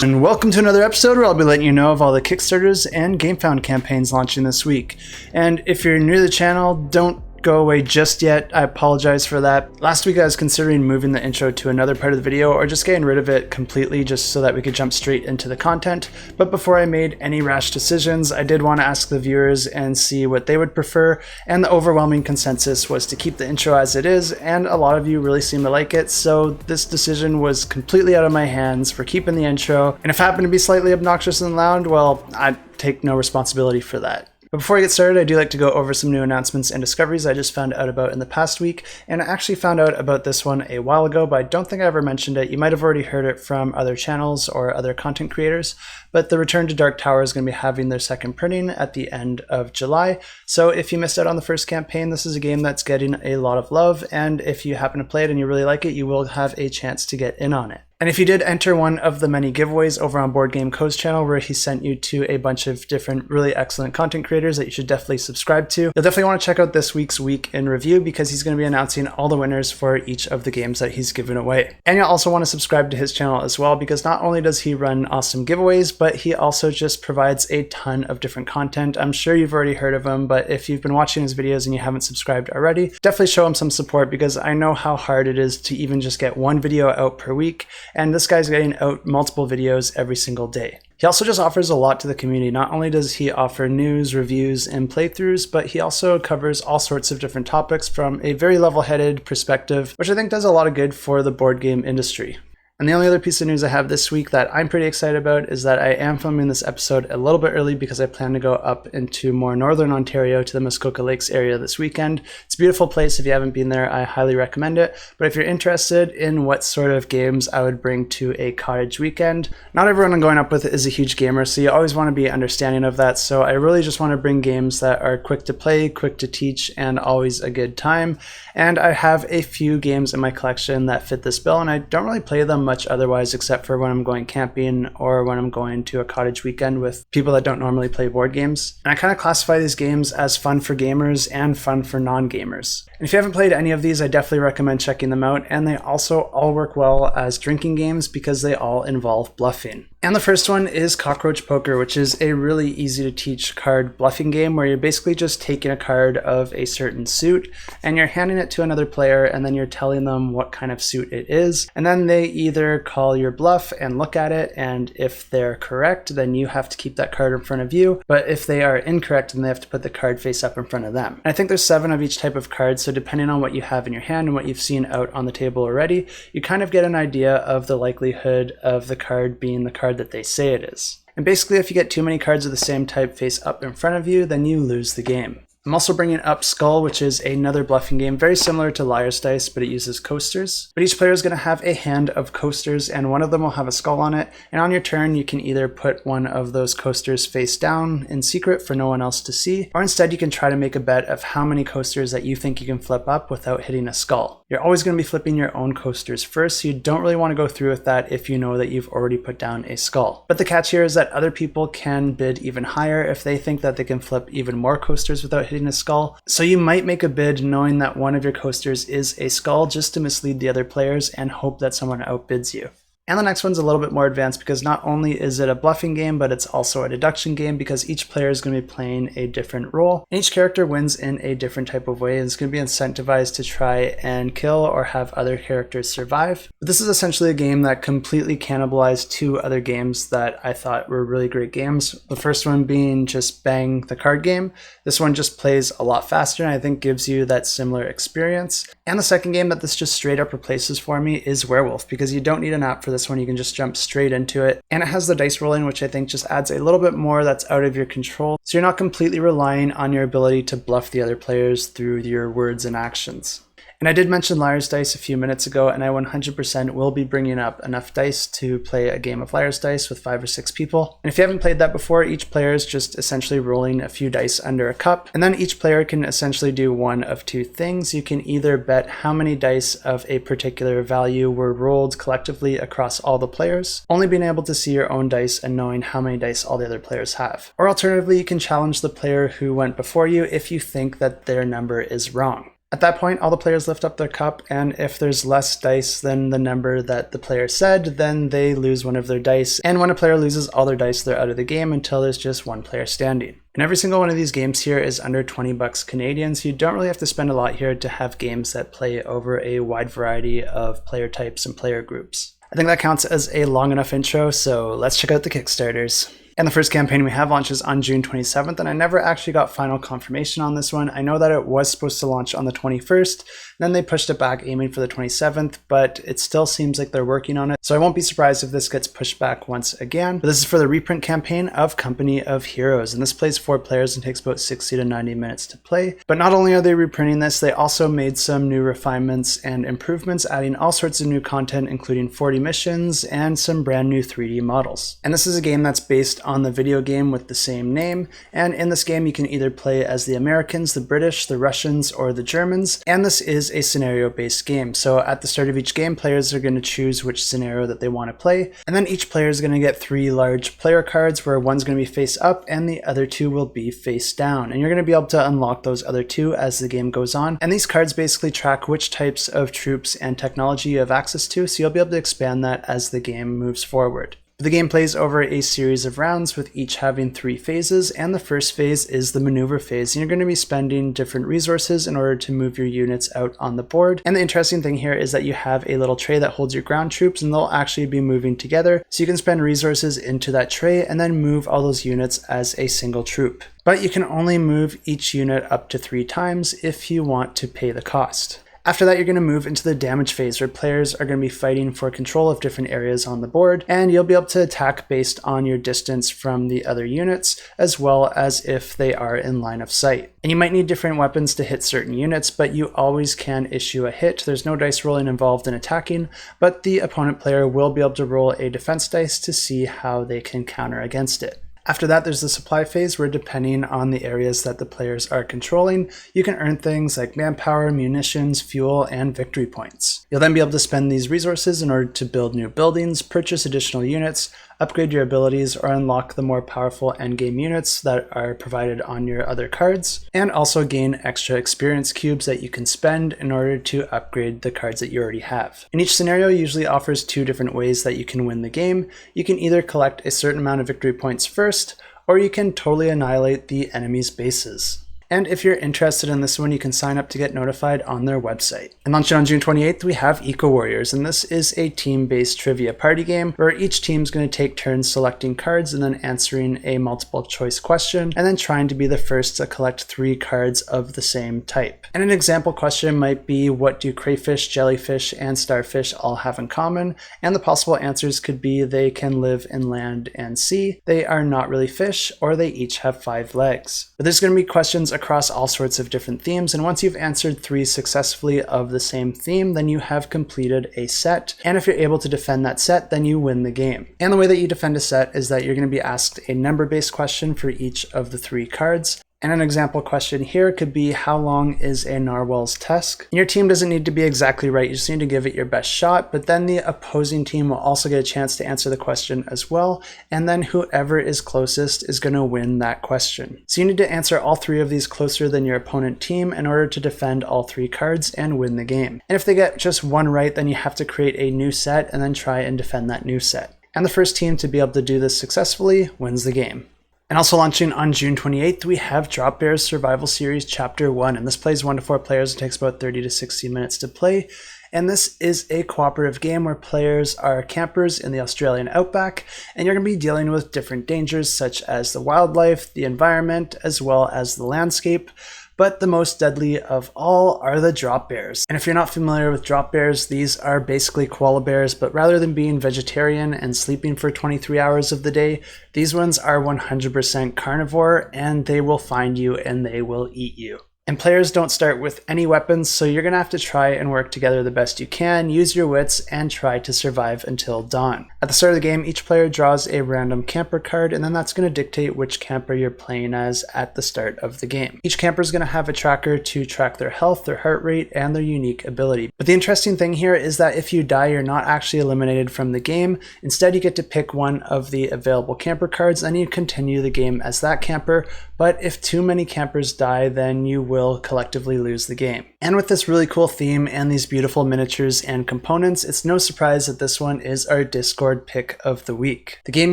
And welcome to another episode where I'll be letting you know of all the Kickstarters and GameFound campaigns launching this week. And if you're new to the channel, don't go away just yet. I apologize for that. Last week I was considering moving the intro to another part of the video or just getting rid of it completely just so that we could jump straight into the content. But before I made any rash decisions, I did want to ask the viewers and see what they would prefer, and the overwhelming consensus was to keep the intro as it is, and a lot of you really seem to like it, so this decision was completely out of my hands for keeping the intro, and if it happened to be slightly obnoxious and loud, well, I take no responsibility for that. But before I get started, I do like to go over some new announcements and discoveries I just found out about in the past week, and I actually found out about this one a while ago, but I don't think I ever mentioned it. You might have already heard it from other channels or other content creators, but the Return to Dark Tower is going to be having their second printing at the end of July, so if you missed out on the first campaign, this is a game that's getting a lot of love, and if you happen to play it and you really like it, you will have a chance to get in on it. And if you did enter one of the many giveaways over on Board Game Co's channel, where he sent you to a bunch of different really excellent content creators that you should definitely subscribe to, you'll definitely want to check out this week's Week in Review because he's going to be announcing all the winners for each of the games that he's given away. And you'll also want to subscribe to his channel as well because not only does he run awesome giveaways, but he also just provides a ton of different content. I'm sure you've already heard of him, but if you've been watching his videos and you haven't subscribed already, definitely show him some support because I know how hard it is to even just get one video out per week, and this guy's getting out multiple videos every single day. He also just offers a lot to the community. Not only does he offer news, reviews, and playthroughs, but he also covers all sorts of different topics from a very level-headed perspective, which I think does a lot of good for the board game industry. And the only other piece of news I have this week that I'm pretty excited about is that I am filming this episode a little bit early because I plan to go up into more northern Ontario to the Muskoka Lakes area this weekend. It's a beautiful place. If you haven't been there, I highly recommend it. But if you're interested in what sort of games I would bring to a cottage weekend, not everyone I'm going up with is a huge gamer, so you always want to be understanding of that. So I really just want to bring games that are quick to play, quick to teach, and always a good time. And I have a few games in my collection that fit this bill, and I don't really play them much otherwise except for when I'm going camping or when I'm going to a cottage weekend with people that don't normally play board games. And I kind of classify these games as fun for gamers and fun for non-gamers. And if you haven't played any of these, I definitely recommend checking them out, and they also all work well as drinking games because they all involve bluffing. And the first one is Cockroach Poker, which is a really easy to teach card bluffing game where you're basically just taking a card of a certain suit and you're handing it to another player, and then you're telling them what kind of suit it is, and then they either call your bluff and look at it, and if they're correct, then you have to keep that card in front of you, but if they are incorrect, then they have to put the card face up in front of them. And I think there's 7 of each type of card, so depending on what you have in your hand and what you've seen out on the table already, you kind of get an idea of the likelihood of the card being the card that they say it is. And basically, if you get too many cards of the same type face up in front of you, then you lose the game. I'm also bringing up Skull, which is another bluffing game very similar to Liar's Dice, but it uses coasters. But each player is going to have a hand of coasters, and one of them will have a skull on it. And on your turn, you can either put one of those coasters face down in secret for no one else to see, or instead you can try to make a bet of how many coasters that you think you can flip up without hitting a skull. You're always going to be flipping your own coasters first, so you don't really want to go through with that if you know that you've already put down a skull. But the catch here is that other people can bid even higher if they think that they can flip even more coasters without hitting a skull. So you might make a bid knowing that one of your coasters is a skull just to mislead the other players and hope that someone outbids you. And the next one's a little bit more advanced because not only is it a bluffing game, but it's also a deduction game because each player is going to be playing a different role. And each character wins in a different type of way and is going to be incentivized to try and kill or have other characters survive. But this is essentially a game that completely cannibalized 2 other games that I thought were really great games. The first one being just Bang the card game. This one just plays a lot faster and I think gives you that similar experience. And the second game that this just straight up replaces for me is Werewolf because you don't need an app for this one, you can just jump straight into it. And it has the dice rolling, which I think just adds a little bit more that's out of your control. So you're not completely relying on your ability to bluff the other players through your words and actions. And I did mention Liar's Dice a few minutes ago, and I 100% will be bringing up enough dice to play a game of Liar's Dice with 5 or 6 people. And if you haven't played that before, each player is just essentially rolling a few dice under a cup, and then each player can essentially do one of 2 things. You can either bet how many dice of a particular value were rolled collectively across all the players, only being able to see your own dice and knowing how many dice all the other players have. Or alternatively, you can challenge the player who went before you if you think that their number is wrong. At that point, all the players lift up their cup, and if there's less dice than the number that the player said, then they lose one of their dice. And when a player loses all their dice, they're out of the game until there's just one player standing. And every single one of these games here is under 20 bucks Canadian, so you don't really have to spend a lot here to have games that play over a wide variety of player types and player groups. I think that counts as a long enough intro, so let's check out the Kickstarters. And the first campaign we have launches on June 27th, and I never actually got final confirmation on this one. I know that it was supposed to launch on the 21st, then they pushed it back aiming for the 27th, but it still seems like they're working on it, so I won't be surprised if this gets pushed back once again. But this is for the reprint campaign of Company of Heroes, and this plays 4 players and takes about 60 to 90 minutes to play. But not only are they reprinting this, they also made some new refinements and improvements, adding all sorts of new content, including 40 missions and some brand new 3D models. And this is a game that's based on the video game with the same name, and in this game you can either play as the Americans, the British, the Russians, or the Germans, and this is a scenario-based game. So at the start of each game, players are going to choose which scenario that they want to play, and then each player is going to get 3 large player cards where one's going to be face up and the other 2 will be face down, and you're going to be able to unlock those other 2 as the game goes on. And these cards basically track which types of troops and technology you have access to, so you'll be able to expand that as the game moves forward. The game plays over a series of rounds with each having 3 phases, and the first phase is the maneuver phase, and you're going to be spending different resources in order to move your units out on the board. And the interesting thing here is that you have a little tray that holds your ground troops, and they'll actually be moving together, so you can spend resources into that tray and then move all those units as a single troop. But you can only move each unit up to 3 times if you want to pay the cost. After that, you're going to move into the damage phase, where players are going to be fighting for control of different areas on the board, and you'll be able to attack based on your distance from the other units, as well as if they are in line of sight. And you might need different weapons to hit certain units, but you always can issue a hit. There's no dice rolling involved in attacking, but the opponent player will be able to roll a defense dice to see how they can counter against it. After that, there's the supply phase, where depending on the areas that the players are controlling, you can earn things like manpower, munitions, fuel, and victory points. You'll then be able to spend these resources in order to build new buildings, purchase additional units, upgrade your abilities, or unlock the more powerful endgame units that are provided on your other cards, and also gain extra experience cubes that you can spend in order to upgrade the cards that you already have. And each scenario usually offers 2 different ways that you can win the game. You can either collect a certain amount of victory points first, or you can totally annihilate the enemy's bases. And if you're interested in this one, you can sign up to get notified on their website. And launching on June 28th, we have EcoWarriors, and this is a team-based trivia party game where each team's going to take turns selecting cards and then answering a multiple choice question, and then trying to be the first to collect 3 cards of the same type. And an example question might be, what do crayfish, jellyfish, and starfish all have in common? And the possible answers could be they can live in land and sea, they are not really fish, or they each have 5 legs. But there's going to be questions across all sorts of different themes, and once you've answered 3 successfully of the same theme, then you have completed a set, and if you're able to defend that set, then you win the game. And the way that you defend a set is that you're going to be asked a number-based question for each of the 3 cards. And an example question here could be, how long is a narwhal's tusk? And your team doesn't need to be exactly right, you just need to give it your best shot, but then the opposing team will also get a chance to answer the question as well, and then whoever is closest is going to win that question. So you need to answer all 3 of these closer than your opponent team in order to defend all 3 cards and win the game. And if they get just 1 right, then you have to create a new set and then try and defend that new set. And the first team to be able to do this successfully wins the game. And also launching on June 28th, we have Drop Bears Survival Series Chapter 1, and this plays 1 to 4 players and takes about 30 to 60 minutes to play. And this is a cooperative game where players are campers in the Australian outback, and you're going to be dealing with different dangers such as the wildlife, the environment, as well as the landscape. But the most deadly of all are the drop bears. And if you're not familiar with drop bears, these are basically koala bears, but rather than being vegetarian and sleeping for 23 hours of the day, these ones are 100% carnivore, and they will find you and they will eat you. And players don't start with any weapons, so you're going to have to try and work together the best you can, use your wits, and try to survive until dawn. At the start of the game, each player draws a random camper card, and then that's going to dictate which camper you're playing as at the start of the game. Each camper is going to have a tracker to track their health, their heart rate, and their unique ability. But the interesting thing here is that if you die, you're not actually eliminated from the game. Instead, you get to pick one of the available camper cards, and you continue the game as that camper. But if too many campers die, then you will will collectively lose the game. And with this really cool theme and these beautiful miniatures and components, it's no surprise that this one is our Discord pick of the week. The game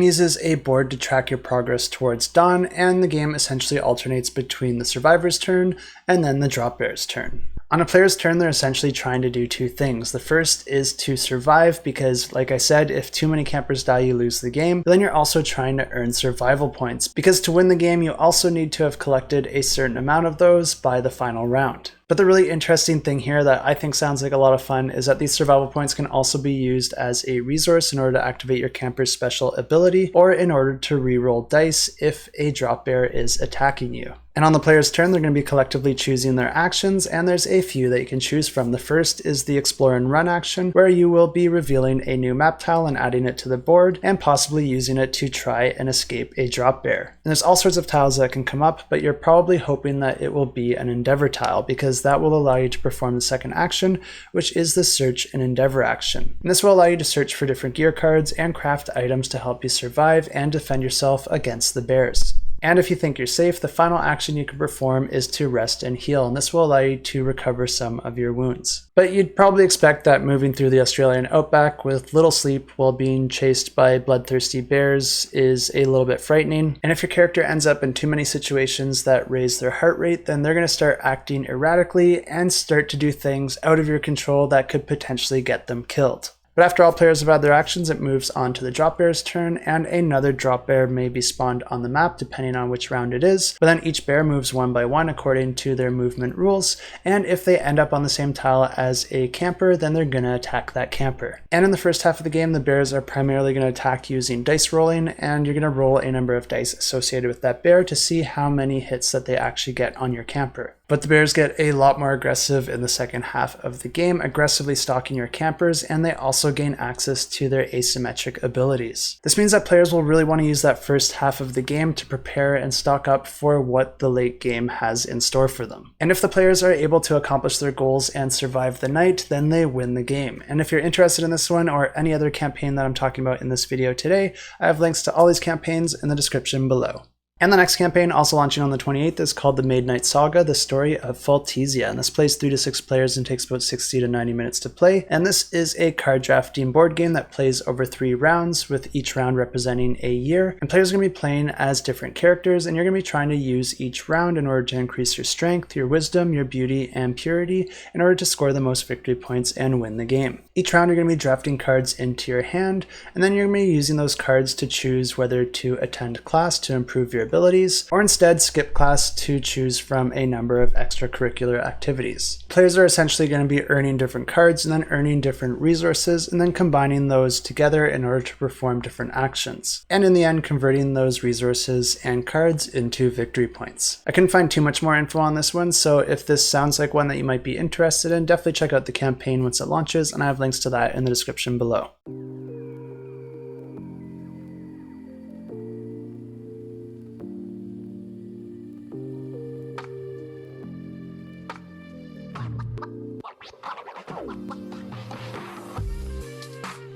uses a board to track your progress towards dawn, and the game essentially alternates between the survivor's turn and then the drop bear's turn. On a player's turn, they're essentially trying to do two things. The first is to survive because, like I said, if too many campers die, you lose the game. But then you're also trying to earn survival points because to win the game, you also need to have collected a certain amount of those by the final round. But the really interesting thing here that I think sounds like a lot of fun is that these survival points can also be used as a resource in order to activate your camper's special ability or in order to reroll dice if a drop bear is attacking you. And on the player's turn, they're going to be collectively choosing their actions, and there's a few that you can choose from. The first is the Explore and Run action, where you will be revealing a new map tile and adding it to the board, and possibly using it to try and escape a drop bear. And there's all sorts of tiles that can come up, but you're probably hoping that it will be an Endeavor tile, because that will allow you to perform the second action, which is the Search and Endeavor action. And this will allow you to search for different gear cards and craft items to help you survive and defend yourself against the bears. And if you think you're safe, the final action you can perform is to rest and heal, and this will allow you to recover some of your wounds. But you'd probably expect that moving through the Australian outback with little sleep while being chased by bloodthirsty bears is a little bit frightening. And if your character ends up in too many situations that raise their heart rate, then they're going to start acting erratically and start to do things out of your control that could potentially get them killed. But after all players have had their actions, it moves on to the drop bear's turn, and another drop bear may be spawned on the map depending on which round it is, but then each bear moves one by one according to their movement rules, and if they end up on the same tile as a camper, then they're going to attack that camper. And in the first half of the game, the bears are primarily going to attack using dice rolling, and you're going to roll a number of dice associated with that bear to see how many hits that they actually get on your camper. But the bears get a lot more aggressive in the second half of the game, aggressively stalking your campers, and they also gain access to their asymmetric abilities. This means that players will really want to use that first half of the game to prepare and stock up for what the late game has in store for them. And if the players are able to accomplish their goals and survive the night, then they win the game. And if you're interested in this one or any other campaign that I'm talking about in this video today, I have links to all these campaigns in the description below. And the next campaign, also launching on the 28th, is called the Maid Saga, the story of Faltisia. And this plays 3 to 6 players and takes about 60 to 90 minutes to play. And this is a card drafting board game that plays over 3 rounds, with each round representing a year. And players are going to be playing as different characters, and you're going to be trying to use each round in order to increase your strength, your wisdom, your beauty, and purity in order to score the most victory points and win the game. Each round you're going to be drafting cards into your hand, and then you're going to be using those cards to choose whether to attend class to improve your abilities, or instead skip class to choose from a number of extracurricular activities. Players are essentially going to be earning different cards and then earning different resources and then combining those together in order to perform different actions, and in the end converting those resources and cards into victory points. I couldn't find too much more info on this one, so if this sounds like one that you might be interested in, definitely check out the campaign once it launches, and I have links to that in the description below.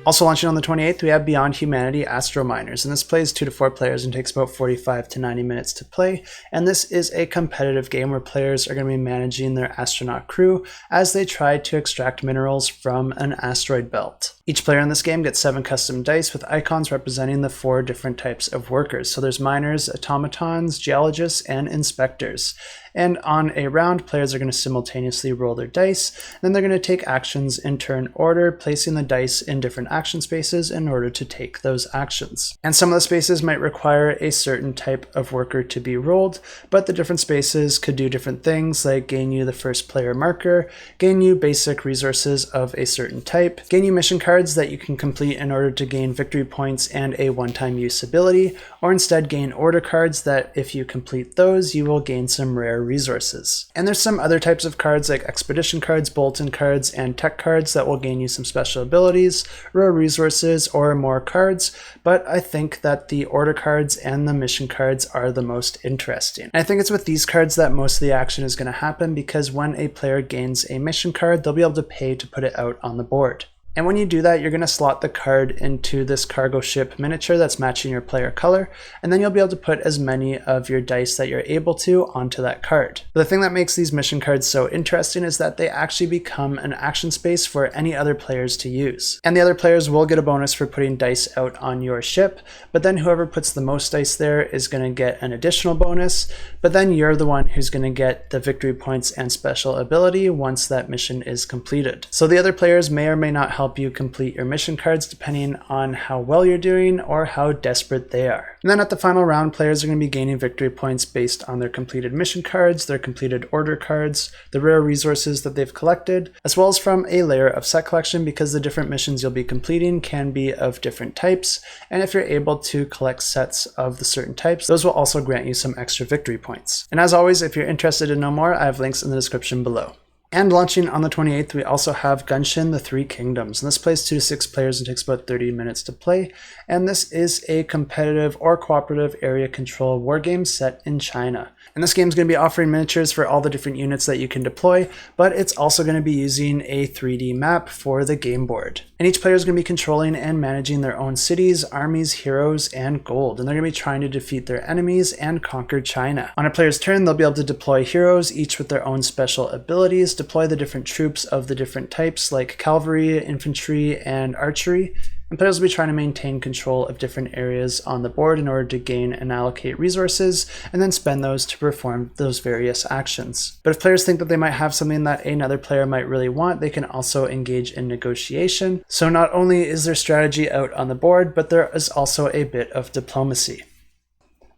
Also launching on the 28th, we have Beyond Humanity Astrominers, and this plays 2 to 4 players and takes about 45 to 90 minutes to play. And this is a competitive game where players are going to be managing their astronaut crew as they try to extract minerals from an asteroid belt. Each player in this game gets 7 custom dice with icons representing the 4 different types of workers. So there's miners, automatons, geologists, and inspectors. And on a round, players are going to simultaneously roll their dice, then they're going to take actions in turn order, placing the dice in different action spaces in order to take those actions. And some of the spaces might require a certain type of worker to be rolled, but the different spaces could do different things like gain you the first player marker, gain you basic resources of a certain type, gain you mission cards that you can complete in order to gain victory points and a one-time use ability, or instead gain order cards that if you complete those, you will gain some rare resources. And there's some other types of cards like expedition cards, bulletin cards, and tech cards that will gain you some special abilities, rare resources, or more cards, but I think that the order cards and the mission cards are the most interesting. And I think it's with these cards that most of the action is going to happen, because when a player gains a mission card, they'll be able to pay to put it out on the board. And when you do that, you're going to slot the card into this cargo ship miniature that's matching your player color, and then you'll be able to put as many of your dice that you're able to onto that card. But the thing that makes these mission cards so interesting is that they actually become an action space for any other players to use. And the other players will get a bonus for putting dice out on your ship, but then whoever puts the most dice there is going to get an additional bonus, but then you're the one who's going to get the victory points and special ability once that mission is completed. So the other players may or may not help you complete your mission cards depending on how well you're doing or how desperate they are. And then at the final round, players are going to be gaining victory points based on their completed mission cards, their completed order cards, the rare resources that they've collected, as well as from a layer of set collection, because the different missions you'll be completing can be of different types, and if you're able to collect sets of the certain types, those will also grant you some extra victory points. And as always, if you're interested to know more, I have links in the description below. And launching on the 28th, we also have Gunshin, the Three Kingdoms. And this plays 2 to 6 players and takes about 30 minutes to play. And this is a competitive or cooperative area control war game set in China. And this game is going to be offering miniatures for all the different units that you can deploy, but it's also going to be using a 3D map for the game board. And each player is going to be controlling and managing their own cities, armies, heroes, and gold. And they're going to be trying to defeat their enemies and conquer China. On a player's turn, they'll be able to deploy heroes, each with their own special abilities, deploy the different troops of the different types like cavalry, infantry, and archery. And players will be trying to maintain control of different areas on the board in order to gain and allocate resources, and then spend those to perform those various actions. But if players think that they might have something that another player might really want, they can also engage in negotiation. So not only is there strategy out on the board, but there is also a bit of diplomacy.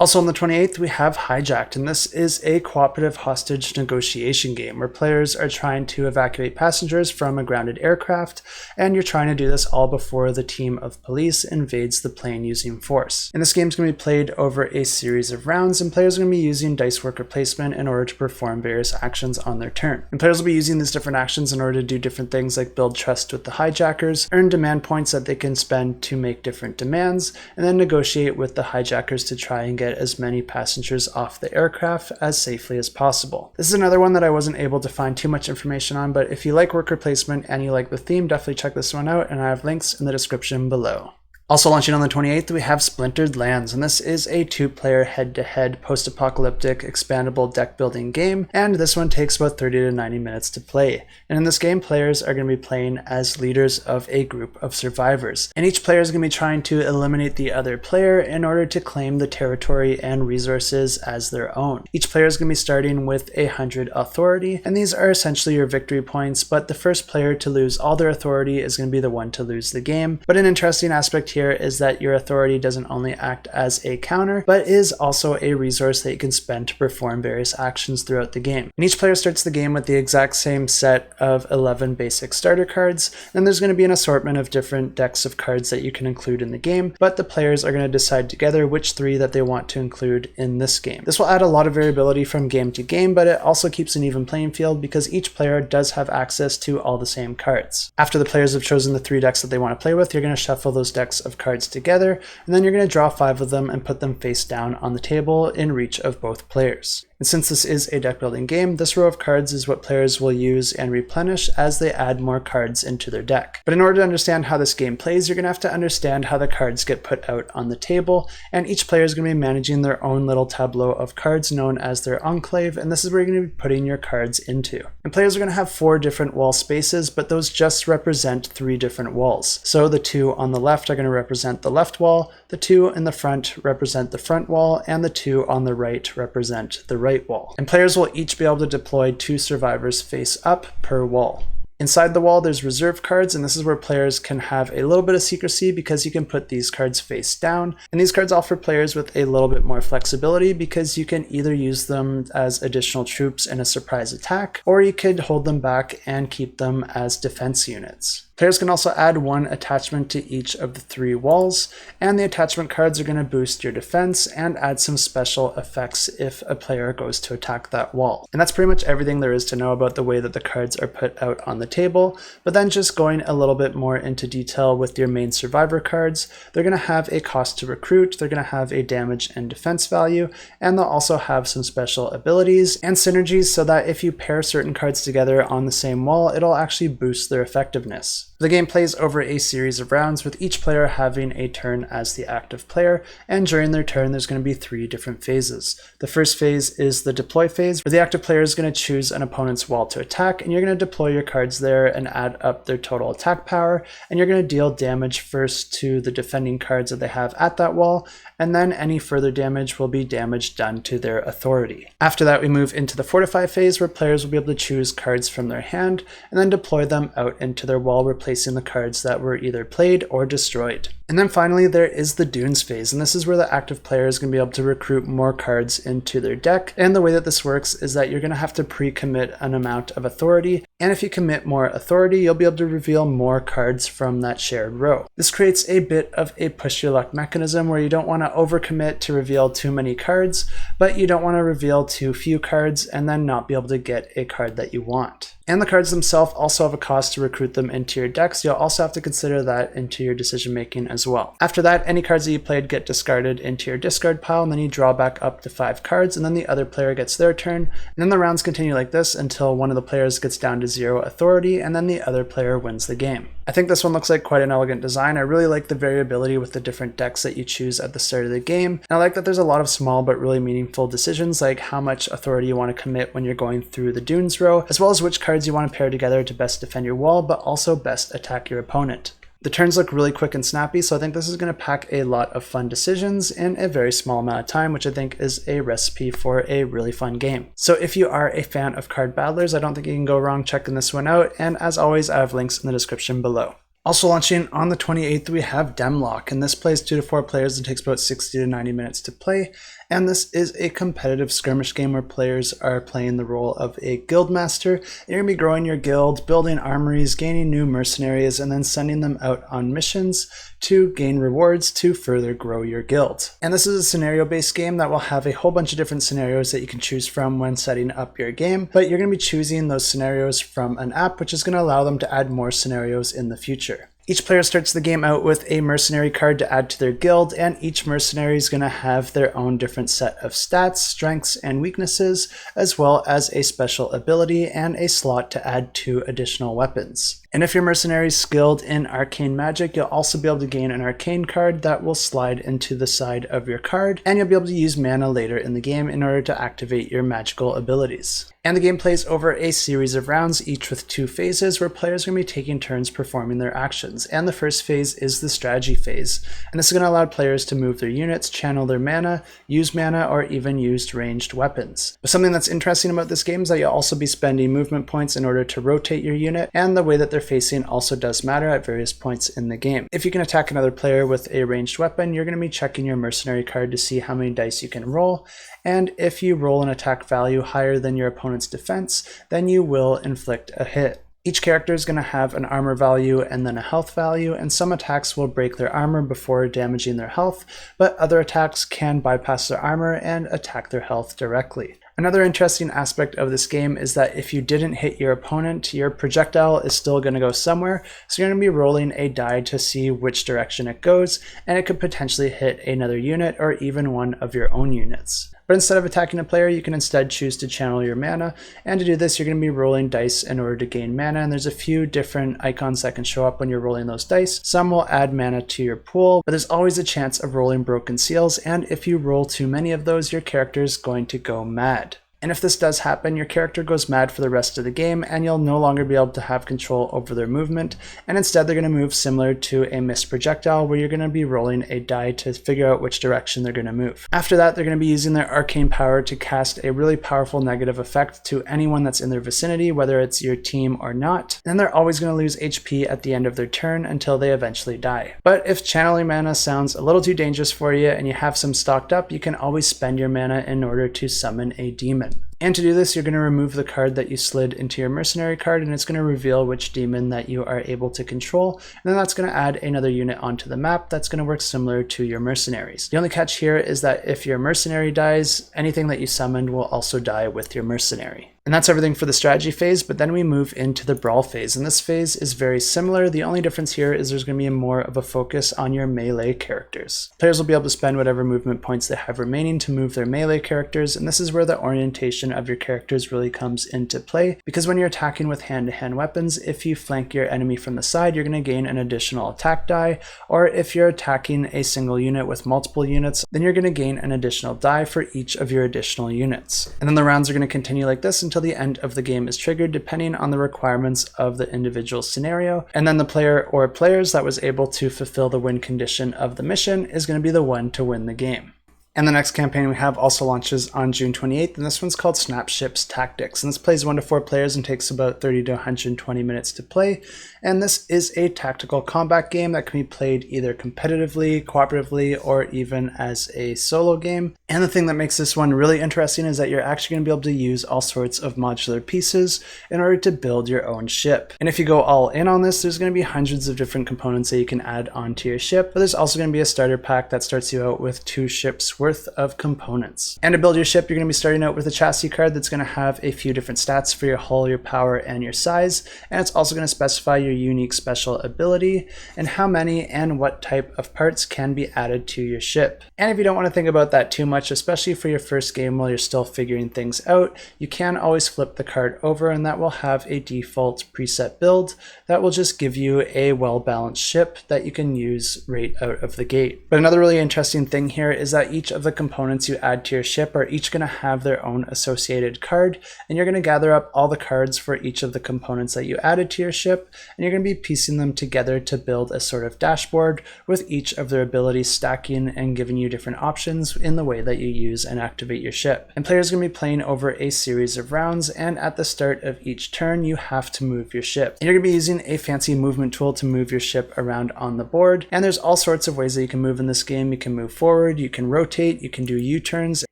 Also on the 28th, we have Hijacked, and this is a cooperative hostage negotiation game where players are trying to evacuate passengers from a grounded aircraft, and you're trying to do this all before the team of police invades the plane using force. And this game is going to be played over a series of rounds, and players are going to be using dice worker placement in order to perform various actions on their turn. And players will be using these different actions in order to do different things like build trust with the hijackers, earn demand points that they can spend to make different demands, and then negotiate with the hijackers to try and get as many passengers off the aircraft as safely as possible. This is another one that I wasn't able to find too much information on, but if you like worker placement and you like the theme, definitely check this one out, and I have links in the description below. Also launching on the 28th, we have Splintered Lands, and this is a 2-player head-to-head post-apocalyptic expandable deck-building game, and this one takes about 30 to 90 minutes to play. And in this game, players are going to be playing as leaders of a group of survivors, and each player is going to be trying to eliminate the other player in order to claim the territory and resources as their own. Each player is going to be starting with 100 authority, and these are essentially your victory points, but the first player to lose all their authority is going to be the one to lose the game. But an interesting aspect here is that your authority doesn't only act as a counter, but is also a resource that you can spend to perform various actions throughout the game. And each player starts the game with the exact same set of 11 basic starter cards, and there's going to be an assortment of different decks of cards that you can include in the game, but the players are going to decide together which 3 that they want to include in this game. This will add a lot of variability from game to game, but it also keeps an even playing field because each player does have access to all the same cards. After the players have chosen the 3 decks that they want to play with, you're going to shuffle those decks of cards together, and then you're going to draw 5 of them and put them face down on the table in reach of both players. And since this is a deck building game, this row of cards is what players will use and replenish as they add more cards into their deck. But in order to understand how this game plays, you're going to have to understand how the cards get put out on the table, and each player is going to be managing their own little tableau of cards known as their enclave, and this is where you're going to be putting your cards into. And players are going to have 4 different wall spaces, but those just represent 3 different walls. So the 2 on the left are going to represent the left wall, the 2 in the front represent the front wall, and the 2 on the right represent the right wall. And players will each be able to deploy 2 survivors face up per wall. Inside the wall, there's reserve cards, and this is where players can have a little bit of secrecy because you can put these cards face down. And these cards offer players with a little bit more flexibility because you can either use them as additional troops in a surprise attack, or you could hold them back and keep them as defense units. Players can also add 1 attachment to each of the 3 walls, and the attachment cards are going to boost your defense and add some special effects if a player goes to attack that wall. And that's pretty much everything there is to know about the way that the cards are put out on the table. But then just going a little bit more into detail with your main survivor cards, they're going to have a cost to recruit, they're going to have a damage and defense value, and they'll also have some special abilities and synergies so that if you pair certain cards together on the same wall, it'll actually boost their effectiveness. The game plays over a series of rounds with each player having a turn as the active player, and during their turn there's going to be 3 different phases. The first phase is the deploy phase, where the active player is going to choose an opponent's wall to attack, and you're going to deploy your cards there and add up their total attack power, and you're going to deal damage first to the defending cards that they have at that wall, and then any further damage will be damage done to their authority. After that we move into the fortify phase, where players will be able to choose cards from their hand and then deploy them out into their wall, replacing the cards that were either played or destroyed. And then finally there is the dunes phase, and this is where the active player is going to be able to recruit more cards into their deck. And the way that this works is that you're going to have to pre-commit an amount of authority, and if you commit more authority you'll be able to reveal more cards from that shared row. This creates a bit of a push your luck mechanism where you don't want to overcommit to reveal too many cards, but you don't want to reveal too few cards and then not be able to get a card that you want. And the cards themselves also have a cost to recruit them into your deck, so you'll also have to consider that into your decision making as well. After that, any cards that you played get discarded into your discard pile, and then you draw back up to 5 cards, and then the other player gets their turn. And then the rounds continue like this until one of the players gets down to 0 authority, and then the other player wins the game. I think this one looks like quite an elegant design. I really like the variability with the different decks that you choose at the start of the game. And I like that there's a lot of small but really meaningful decisions, like how much authority you want to commit when you're going through the dunes row, as well as which cards you want to pair together to best defend your wall, but also best attack your opponent. The turns look really quick and snappy, so I think this is going to pack a lot of fun decisions in a very small amount of time, which I think is a recipe for a really fun game. So if you are a fan of card battlers, I don't think you can go wrong checking this one out, and as always I have links in the description below. Also launching on the 28th, we have DemLoc, and this plays 2 to 4 players and takes about 60 to 90 minutes to play. And this is a competitive skirmish game where players are playing the role of a guild master. You're going to be growing your guild, building armories, gaining new mercenaries, and then sending them out on missions to gain rewards to further grow your guild. And this is a scenario-based game that will have a whole bunch of different scenarios that you can choose from when setting up your game, but you're going to be choosing those scenarios from an app, which is going to allow them to add more scenarios in the future. Each player starts the game out with a mercenary card to add to their guild, and each mercenary is going to have their own different set of stats, strengths, and weaknesses, as well as a special ability and a slot to add 2 additional weapons. And if your mercenary is skilled in arcane magic, you'll also be able to gain an arcane card that will slide into the side of your card, and you'll be able to use mana later in the game in order to activate your magical abilities. And the game plays over a series of rounds, each with 2 phases, where players are going to be taking turns performing their actions. And the first phase is the strategy phase, and this is going to allow players to move their units, channel their mana, use mana, or even use ranged weapons. But something that's interesting about this game is that you'll also be spending movement points in order to rotate your unit, and the way that they're facing also does matter at various points in the game. If you can attack another player with a ranged weapon, you're going to be checking your mercenary card to see how many dice you can roll, and if you roll an attack value higher than your opponent's defense, then you will inflict a hit. Each character is going to have an armor value and then a health value, and some attacks will break their armor before damaging their health, but other attacks can bypass their armor and attack their health directly. Another interesting aspect of this game is that if you didn't hit your opponent, your projectile is still going to go somewhere, so you're going to be rolling a die to see which direction it goes, and it could potentially hit another unit or even one of your own units. But instead of attacking a player, you can instead choose to channel your mana, and to do this you're going to be rolling dice in order to gain mana, and there's a few different icons that can show up when you're rolling those dice. Some will add mana to your pool, but there's always a chance of rolling broken seals, and if you roll too many of those, your character is going to go mad. And if this does happen, your character goes mad for the rest of the game, and you'll no longer be able to have control over their movement, and instead they're going to move similar to a missed projectile, where you're going to be rolling a die to figure out which direction they're going to move. After that, they're going to be using their arcane power to cast a really powerful negative effect to anyone that's in their vicinity, whether it's your team or not. Then they're always going to lose HP at the end of their turn until they eventually die. But if channeling mana sounds a little too dangerous for you and you have some stocked up, you can always spend your mana in order to summon a demon. And to do this, you're going to remove the card that you slid into your mercenary card, and it's going to reveal which demon that you are able to control, and then that's going to add another unit onto the map that's going to work similar to your mercenaries. The only catch here is that if your mercenary dies, anything that you summoned will also die with your mercenary. And that's everything for the strategy phase, but then we move into the brawl phase. And this phase is very similar. The only difference here is there's going to be more of a focus on your melee characters. Players will be able to spend whatever movement points they have remaining to move their melee characters, and this is where the orientation of your characters really comes into play, because when you're attacking with hand-to-hand weapons, if you flank your enemy from the side, you're going to gain an additional attack die, or if you're attacking a single unit with multiple units, then you're going to gain an additional die for each of your additional units. And then the rounds are going to continue like this until the end of the game is triggered, depending on the requirements of the individual scenario, and then the player or players that was able to fulfill the win condition of the mission is going to be the one to win the game. And the next campaign we have also launches on June 28th, and this one's called Snapships Tactics. And this plays 1 to 4 players and takes about 30 to 120 minutes to play. And this is a tactical combat game that can be played either competitively, cooperatively, or even as a solo game. And the thing that makes this one really interesting is that you're actually going to be able to use all sorts of modular pieces in order to build your own ship. And if you go all in on this, there's going to be hundreds of different components that you can add onto your ship, but there's also going to be a starter pack that starts you out with 2 ships worth of components. And to build your ship, you're going to be starting out with a chassis card that's going to have a few different stats for your hull, your power, and your size, and it's also going to specify your unique special ability and how many and what type of parts can be added to your ship. And if you don't want to think about that too much, especially for your first game while you're still figuring things out, you can always flip the card over, and that will have a default preset build that will just give you a well-balanced ship that you can use right out of the gate. But another really interesting thing here is that each of the components you add to your ship are each going to have their own associated card, and you're going to gather up all the cards for each of the components that you added to your ship, and you're going to be piecing them together to build a sort of dashboard with each of their abilities stacking and giving you different options in the way that you use and activate your ship. And players are going to be playing over a series of rounds, and at the start of each turn you have to move your ship. And you're going to be using a fancy movement tool to move your ship around on the board, and there's all sorts of ways that you can move in this game. You can move forward, you can rotate, you can do U-turns,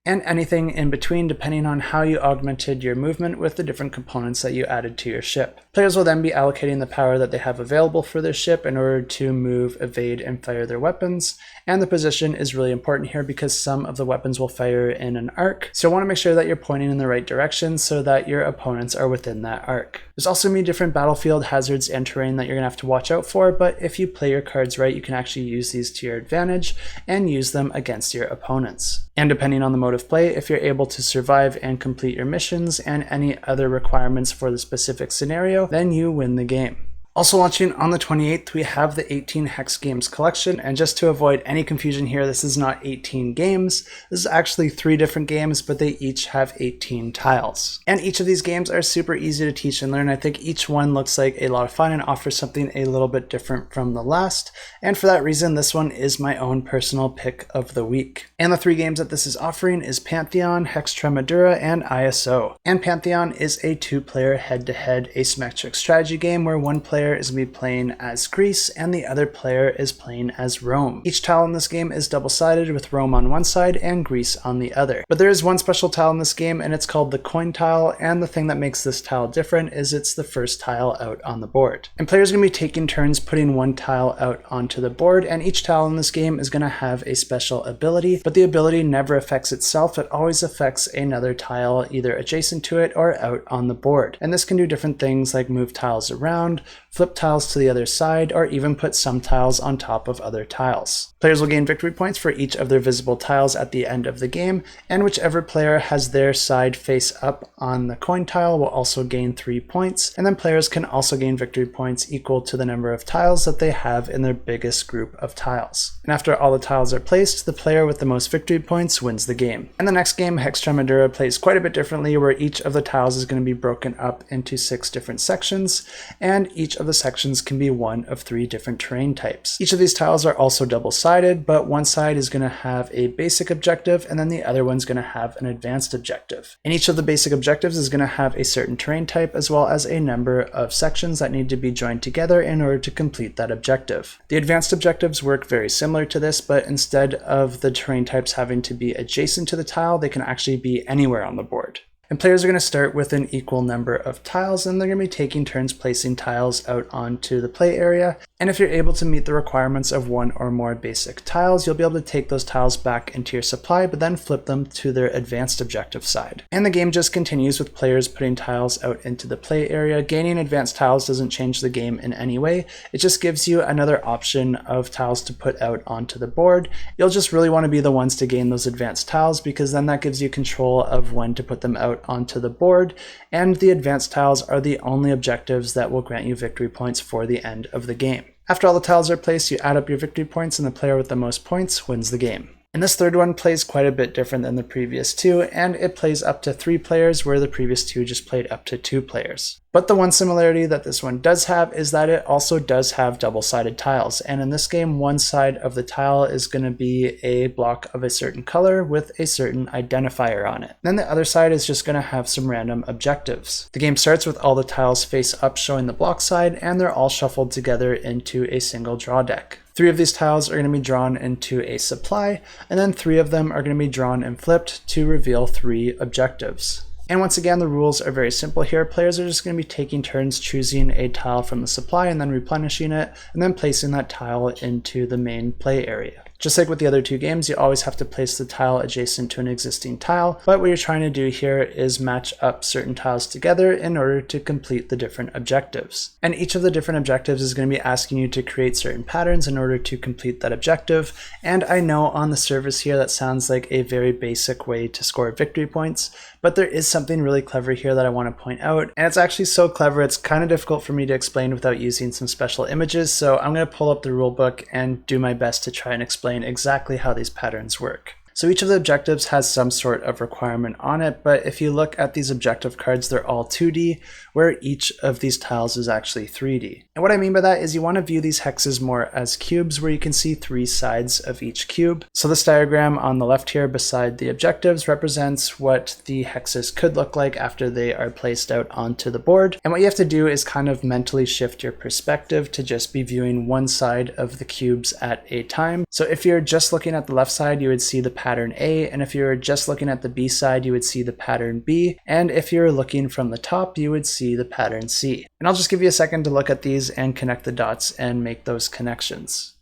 and anything in between depending on how you augmented your movement with the different components that you added to your ship. Players will then be allocating the power that they have available for their ship in order to move, evade, and fire their weapons. And the position is really important here because some of the weapons will fire in an arc, so you want to make sure that you're pointing in the right direction so that your opponents are within that arc. There's also going to be different battlefield hazards and terrain that you're going to have to watch out for, but if you play your cards right, you can actually use these to your advantage and use them against your opponents. And depending on the mode of play, if you're able to survive and complete your missions and any other requirements for the specific scenario, then you win the game. Also launching on the 28th, we have the 18 Hex Games collection, and just to avoid any confusion here, this is not 18 games. This is actually 3 different games, but they each have 18 tiles. And each of these games are super easy to teach and learn. I think each one looks like a lot of fun and offers something a little bit different from the last, and for that reason, this one is my own personal pick of the week. And the 3 games that this is offering is Pantheon, Extremadura, and ISO. And Pantheon is a 2-player head-to-head asymmetric strategy game where one player is going to be playing as Greece and the other player is playing as Rome. Each tile in this game is double-sided with Rome on one side and Greece on the other. But there is one special tile in this game, and it's called the coin tile, and the thing that makes this tile different is it's the first tile out on the board. And players are going to be taking turns putting one tile out onto the board, and each tile in this game is going to have a special ability, but the ability never affects itself. It always affects another tile either adjacent to it or out on the board. And this can do different things like move tiles around, flip tiles to the other side, or even put some tiles on top of other tiles. Players will gain victory points for each of their visible tiles at the end of the game, and whichever player has their side face up on the coin tile will also gain 3 points, and then players can also gain victory points equal to the number of tiles that they have in their biggest group of tiles. And after all the tiles are placed, the player with the most victory points wins the game. And the next game, Extremadura, plays quite a bit differently, where each of the tiles is going to be broken up into 6 different sections, and each of the sections can be one of 3 different terrain types. Each of these tiles are also double-sided, but one side is going to have a basic objective and then the other one's going to have an advanced objective. And each of the basic objectives is going to have a certain terrain type as well as a number of sections that need to be joined together in order to complete that objective. The advanced objectives work very similar to this, but instead of the terrain types having to be adjacent to the tile, they can actually be anywhere on the board. And players are going to start with an equal number of tiles, and they're going to be taking turns placing tiles out onto the play area. And if you're able to meet the requirements of one or more basic tiles, you'll be able to take those tiles back into your supply, but then flip them to their advanced objective side. And the game just continues with players putting tiles out into the play area. Gaining advanced tiles doesn't change the game in any way. It just gives you another option of tiles to put out onto the board. You'll just really want to be the ones to gain those advanced tiles, because then that gives you control of when to put them out onto the board, and the advanced tiles are the only objectives that will grant you victory points for the end of the game. After all the tiles are placed, you add up your victory points, and the player with the most points wins the game. And this third one plays quite a bit different than the previous two, and it plays up to 3 players where the previous two just played up to 2 players. But the one similarity that this one does have is that it also does have double-sided tiles, and in this game one side of the tile is going to be a block of a certain color with a certain identifier on it. Then the other side is just going to have some random objectives. The game starts with all the tiles face up showing the block side, and they're all shuffled together into a single draw deck. 3 of these tiles are going to be drawn into a supply, and then 3 of them are going to be drawn and flipped to reveal 3 objectives. And once again, the rules are very simple here. Players are just going to be taking turns choosing a tile from the supply and then replenishing it, and then placing that tile into the main play area. Just like with the other 2 games, you always have to place the tile adjacent to an existing tile, but what you're trying to do here is match up certain tiles together in order to complete the different objectives. And each of the different objectives is going to be asking you to create certain patterns in order to complete that objective. And I know on the surface here that sounds like a very basic way to score victory points, but there is something really clever here that I want to point out, and it's actually so clever it's kind of difficult for me to explain without using some special images, so I'm going to pull up the rulebook and do my best to try and explain exactly how these patterns work. So each of the objectives has some sort of requirement on it, but if you look at these objective cards, they're all 2D, where each of these tiles is actually 3D. And what I mean by that is you want to view these hexes more as cubes, where you can see 3 sides of each cube. So this diagram on the left here beside the objectives represents what the hexes could look like after they are placed out onto the board. And what you have to do is kind of mentally shift your perspective to just be viewing one side of the cubes at a time. So if you're just looking at the left side, you would see the pattern A, and if you're just looking at the B side, you would see the pattern B, and if you're looking from the top, you would see the pattern C. And I'll just give you a second to look at these and connect the dots and make those connections.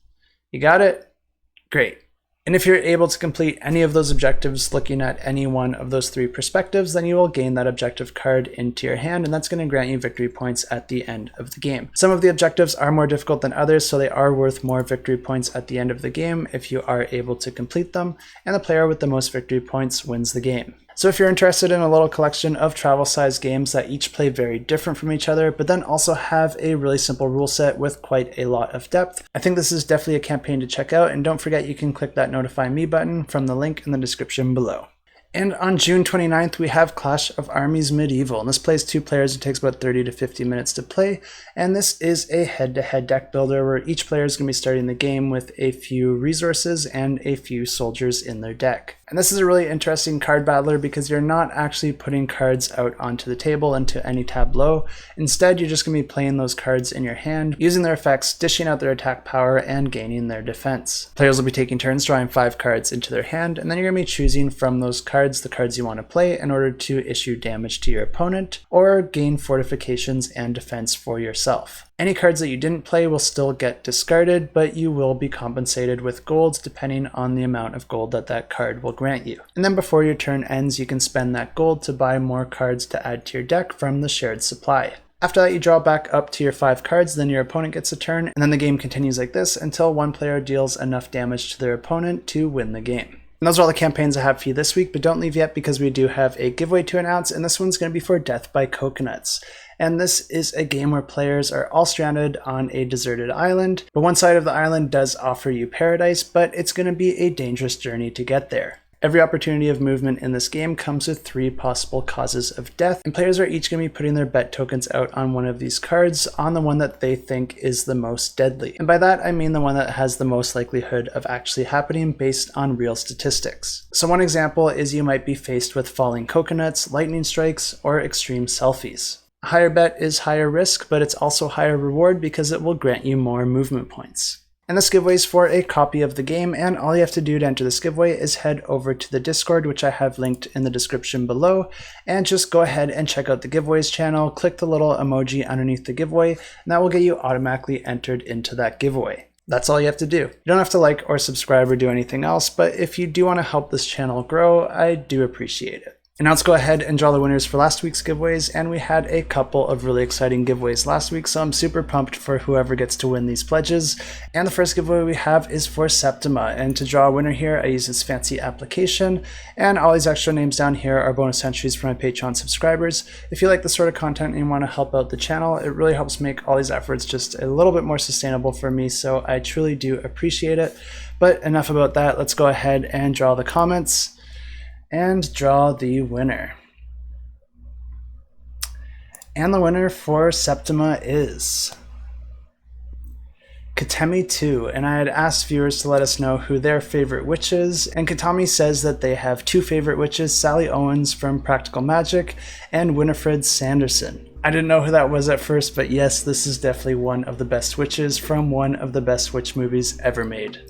You got it? Great. And if you're able to complete any of those objectives looking at any one of those 3 perspectives, then you will gain that objective card into your hand, and that's going to grant you victory points at the end of the game. Some of the objectives are more difficult than others, so they are worth more victory points at the end of the game if you are able to complete them, and the player with the most victory points wins the game. So if you're interested in a little collection of travel-sized games that each play very different from each other, but then also have a really simple rule set with quite a lot of depth, I think this is definitely a campaign to check out, and don't forget you can click that notify me button from the link in the description below. And on June 29th, we have Clash of Armies Medieval, and this plays 2 players. It takes about 30 to 50 minutes to play, and this is a head-to-head deck builder where each player is going to be starting the game with a few resources and a few soldiers in their deck. And this is a really interesting card battler because you're not actually putting cards out onto the table into any tableau. Instead, you're just going to be playing those cards in your hand, using their effects, dishing out their attack power, and gaining their defense. Players will be taking turns drawing 5 cards into their hand, and then you're going to be choosing from those cards the cards you want to play in order to issue damage to your opponent or gain fortifications and defense for yourself. Any cards that you didn't play will still get discarded, but you will be compensated with golds depending on the amount of gold that that card will grant you. And then before your turn ends, you can spend that gold to buy more cards to add to your deck from the shared supply. After that, you draw back up to your 5 cards, then your opponent gets a turn, and then the game continues like this until one player deals enough damage to their opponent to win the game. And those are all the campaigns I have for you this week, but don't leave yet because we do have a giveaway to announce, and this one's going to be for Death by Coconuts. And this is a game where players are all stranded on a deserted island, but one side of the island does offer you paradise, but it's going to be a dangerous journey to get there. Every opportunity of movement in this game comes with 3 possible causes of death, and players are each going to be putting their bet tokens out on one of these cards on the one that they think is the most deadly. And by that, I mean the one that has the most likelihood of actually happening based on real statistics. So one example is you might be faced with falling coconuts, lightning strikes, or extreme selfies. A higher bet is higher risk, but it's also higher reward because it will grant you more movement points. And this giveaway is for a copy of the game, and all you have to do to enter this giveaway is head over to the Discord, which I have linked in the description below, and just go ahead and check out the giveaways channel, click the little emoji underneath the giveaway, and that will get you automatically entered into that giveaway. That's all you have to do. You don't have to like or subscribe or do anything else, but if you do want to help this channel grow, I do appreciate it. And now let's go ahead and draw the winners for last week's giveaways, and we had a couple of really exciting giveaways last week, so I'm super pumped for whoever gets to win these pledges. And the first giveaway we have is for Septima, and to draw a winner here I use this fancy application, and all these extra names down here are bonus entries for my Patreon subscribers. If you like this sort of content and you want to help out the channel, it really helps make all these efforts just a little bit more sustainable for me, so I truly do appreciate it. But enough about that, let's go ahead and draw the comments and draw the winner. And the winner for Septima is Katemi2, and I had asked viewers to let us know who their favorite witch is, and Katami says that they have two favorite witches, Sally Owens from Practical Magic and Winifred Sanderson. I didn't know who that was at first, but yes, this is definitely one of the best witches from one of the best witch movies ever made.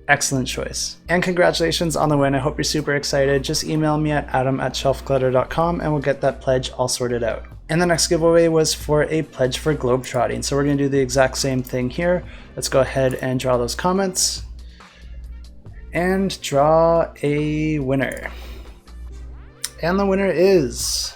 Excellent choice. And congratulations on the win. I hope you're super excited. Just email me at adam@shelfclutter.com and we'll get that pledge all sorted out. And the next giveaway was for a pledge for Globetrotting. So we're going to do the exact same thing here. Let's go ahead and draw those comments and draw a winner. And the winner is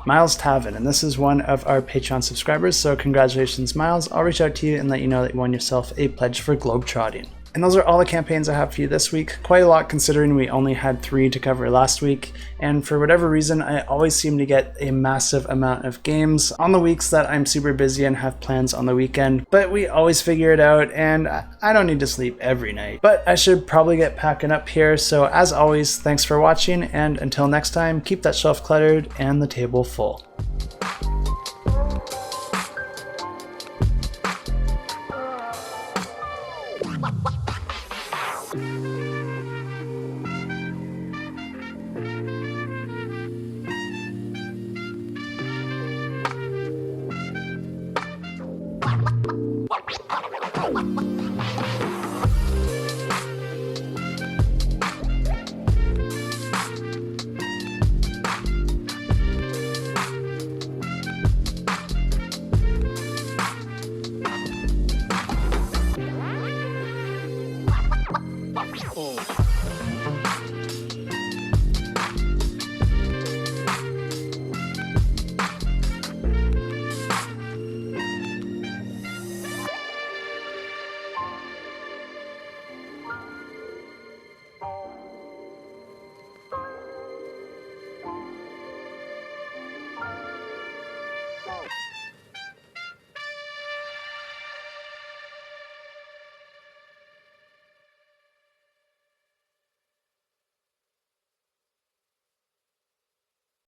Miles Tavin, and this is one of our Patreon subscribers. So congratulations, Miles. I'll reach out to you and let you know that you won yourself a pledge for Globetrotting. And those are all the campaigns I have for you this week. Quite a lot considering we only had 3 to cover last week. And for whatever reason, I always seem to get a massive amount of games on the weeks that I'm super busy and have plans on the weekend. But we always figure it out, and I don't need to sleep every night. But I should probably get packing up here. So as always, thanks for watching, and until next time, keep that shelf cluttered and the table full. Wow.